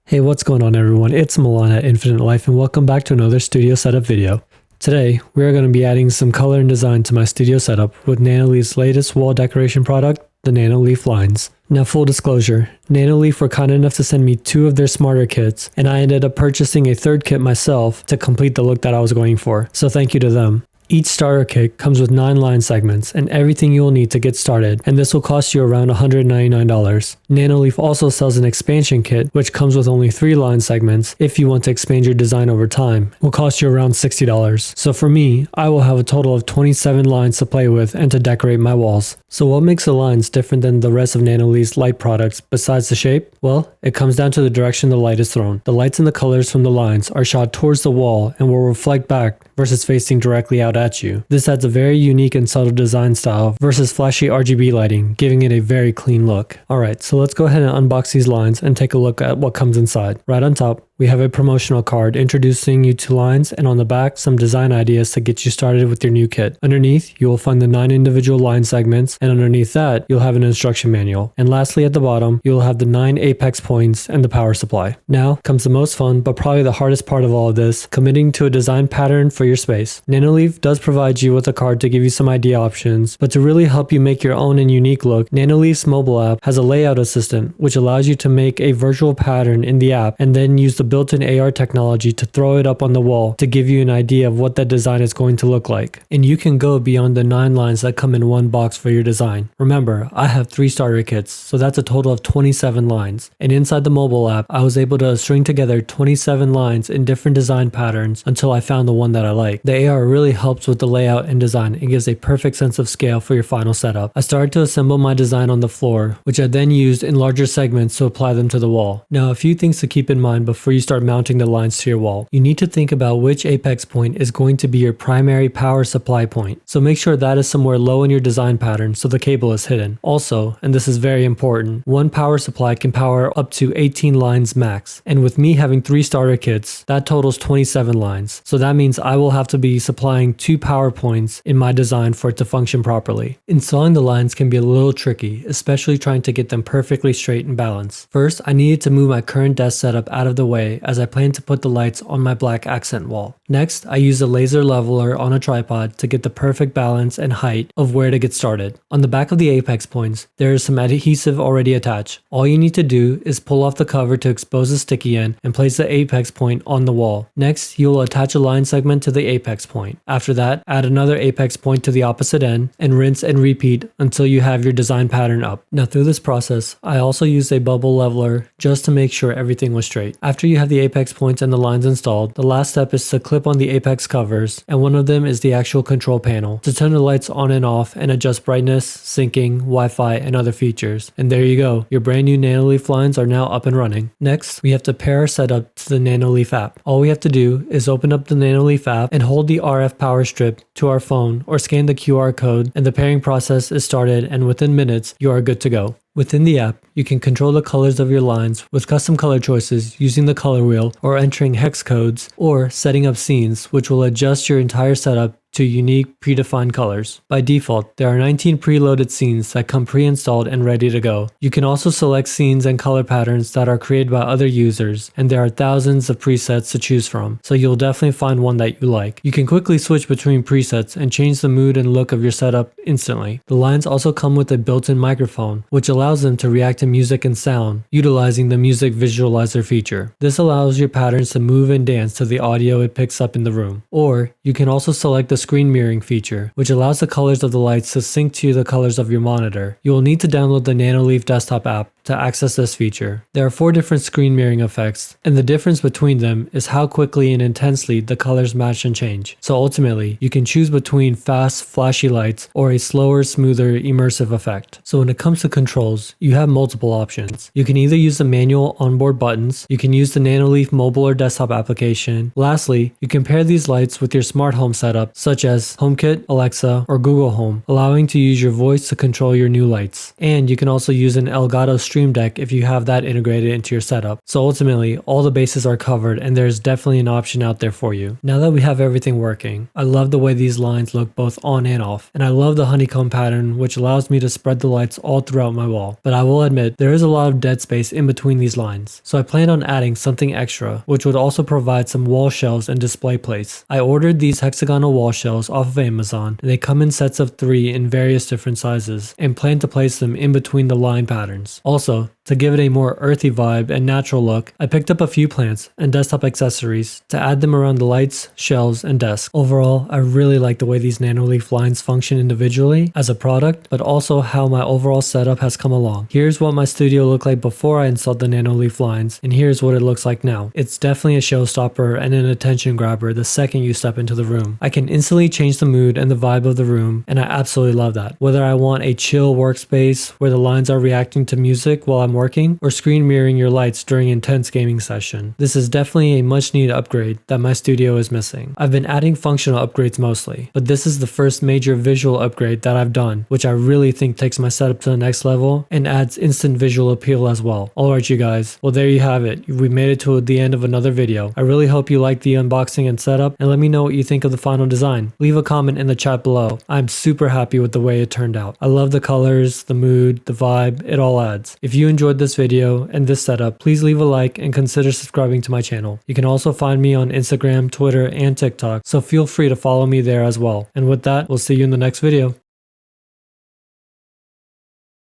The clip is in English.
Hey, what's going on everyone? It's Milan at InfinniteLife and welcome back to another studio setup video. Today, we are going to be adding some color and design to my studio setup with Nanoleaf's latest wall decoration product, the Nanoleaf Lines. Now full disclosure, Nanoleaf were kind enough to send me 2 of their smarter kits and I ended up purchasing a 3rd kit myself to complete the look that I was going for, so thank you to them. Each starter kit comes with 9 line segments and everything you will need to get started, and this will cost you around $199. Nanoleaf also sells an expansion kit which comes with only 3 line segments if you want to expand your design over time. It will cost you around $60. So for me, I will have a total of 27 lines to play with and to decorate my walls. So what makes the lines different than the rest of Nanoleaf's light products besides the shape? Well, it comes down to the direction the light is thrown. The lights and the colors from the lines are shot towards the wall and will reflect back versus facing directly out at you. This adds a very unique and subtle design style versus flashy RGB lighting, giving it a very clean look. Alright, so let's go ahead and unbox these lines and take a look at what comes inside. Right on top, we have a promotional card introducing you to lines, and on the back, some design ideas to get you started with your new kit. Underneath, you will find the 9 individual line segments, and underneath that, you'll have an instruction manual. And lastly, at the bottom, you'll have the 9 apex points and the power supply. Now comes the most fun, but probably the hardest part of all of this, committing to a design pattern for your space. Nanoleaf does provide you with a card to give you some idea options, but to really help you make your own and unique look, Nanoleaf's mobile app has a layout assistant, which allows you to make a virtual pattern in the app and then use the built-in AR technology to throw it up on the wall to give you an idea of what that design is going to look like. And you can go beyond the 9 lines that come in one box for your design. Remember, I have 3 starter kits, so that's a total of 27 lines. And inside the mobile app, I was able to string together 27 lines in different design patterns until I found the one that I like. The AR really helps with the layout and design and gives a perfect sense of scale for your final setup. I started to assemble my design on the floor, which I then used in larger segments to apply them to the wall. Now, a few things to keep in mind before you start mounting the lines to your wall. You need to think about which apex point is going to be your primary power supply point. So make sure that is somewhere low in your design pattern so the cable is hidden. Also, and this is very important, one power supply can power up to 18 lines max. And with me having 3 starter kits, that totals 27 lines. So that means I will have to be supplying 2 power points in my design for it to function properly. Installing the lines can be a little tricky, especially trying to get them perfectly straight and balanced. First, I needed to move my current desk setup out of the way as I plan to put the lights on my black accent wall. Next, I use a laser leveler on a tripod to get the perfect balance and height of where to get started. On the back of the apex points, there is some adhesive already attached. All you need to do is pull off the cover to expose the sticky end and place the apex point on the wall. Next, you will attach a line segment to the apex point. After that, add another apex point to the opposite end and rinse and repeat until you have your design pattern up. Now through this process, I also used a bubble leveler just to make sure everything was straight. After you have the apex points and the lines installed, the last step is to clip on the apex covers, and one of them is the actual control panel to turn the lights on and off and adjust brightness, syncing, Wi-Fi, and other features. And there you go, your brand new Nanoleaf lines are now up and running. Next, we have to pair our setup to the Nanoleaf app. All we have to do is open up the Nanoleaf app and hold the RF power strip to our phone or scan the QR code, and the pairing process is started, and within minutes, you are good to go. Within the app, you can control the colors of your lines with custom color choices using the color wheel or entering hex codes or setting up scenes, which will adjust your entire setup to unique predefined colors. By default, there are 19 preloaded scenes that come pre-installed and ready to go. You can also select scenes and color patterns that are created by other users, and there are thousands of presets to choose from, so you'll definitely find one that you like. You can quickly switch between presets and change the mood and look of your setup instantly. The lines also come with a built-in microphone, which allows them to react to music and sound, utilizing the music visualizer feature. This allows your patterns to move and dance to the audio it picks up in the room. Or, you can also select the screen mirroring feature, which allows the colors of the lights to sync to the colors of your monitor. You will need to download the Nanoleaf desktop app to access this feature. There are 4 different screen mirroring effects, and the difference between them is how quickly and intensely the colors match and change. So ultimately, you can choose between fast, flashy lights or a slower, smoother, immersive effect. So when it comes to controls, you have multiple options. You can either use the manual onboard buttons, you can use the Nanoleaf mobile or desktop application. Lastly, you can pair these lights with your smart home setup, such as HomeKit, Alexa, or Google Home, allowing to use your voice to control your new lights. And you can also use an Elgato stream Stream Deck if you have that integrated into your setup. So ultimately, all the bases are covered and there's definitely an option out there for you. Now that we have everything working, I love the way these lines look both on and off, and I love the honeycomb pattern, which allows me to spread the lights all throughout my wall. But I will admit, there is a lot of dead space in between these lines, so I planned on adding something extra, which would also provide some wall shelves and display plates. I ordered these hexagonal wall shelves off of Amazon, and they come in sets of 3 in various different sizes, and plan to place them in between the line patterns. Also, to give it a more earthy vibe and natural look, I picked up a few plants and desktop accessories to add them around the lights, shelves, and desk. Overall, I really like the way these Nanoleaf lines function individually as a product, but also how my overall setup has come along. Here's what my studio looked like before I installed the Nanoleaf lines, and here's what it looks like now. It's definitely a showstopper and an attention grabber the second you step into the room. I can instantly change the mood and the vibe of the room, and I absolutely love that. Whether I want a chill workspace where the lines are reacting to music while I'm working, or screen mirroring your lights during intense gaming session. This is definitely a much needed upgrade that my studio is missing. I've been adding functional upgrades mostly, but this is the first major visual upgrade that I've done, which I really think takes my setup to the next level and adds instant visual appeal as well. Alright you guys, well there you have it. We made it to the end of another video. I really hope you liked the unboxing and setup, and let me know what you think of the final design. Leave a comment in the chat below. I'm super happy with the way it turned out. I love the colors, the mood, the vibe, it all adds. If you enjoyed this video and this setup, please leave a like and consider subscribing to my channel. You can also find me on Instagram, Twitter, and TikTok, so feel free to follow me there as well. And with that, we'll see you in the next video.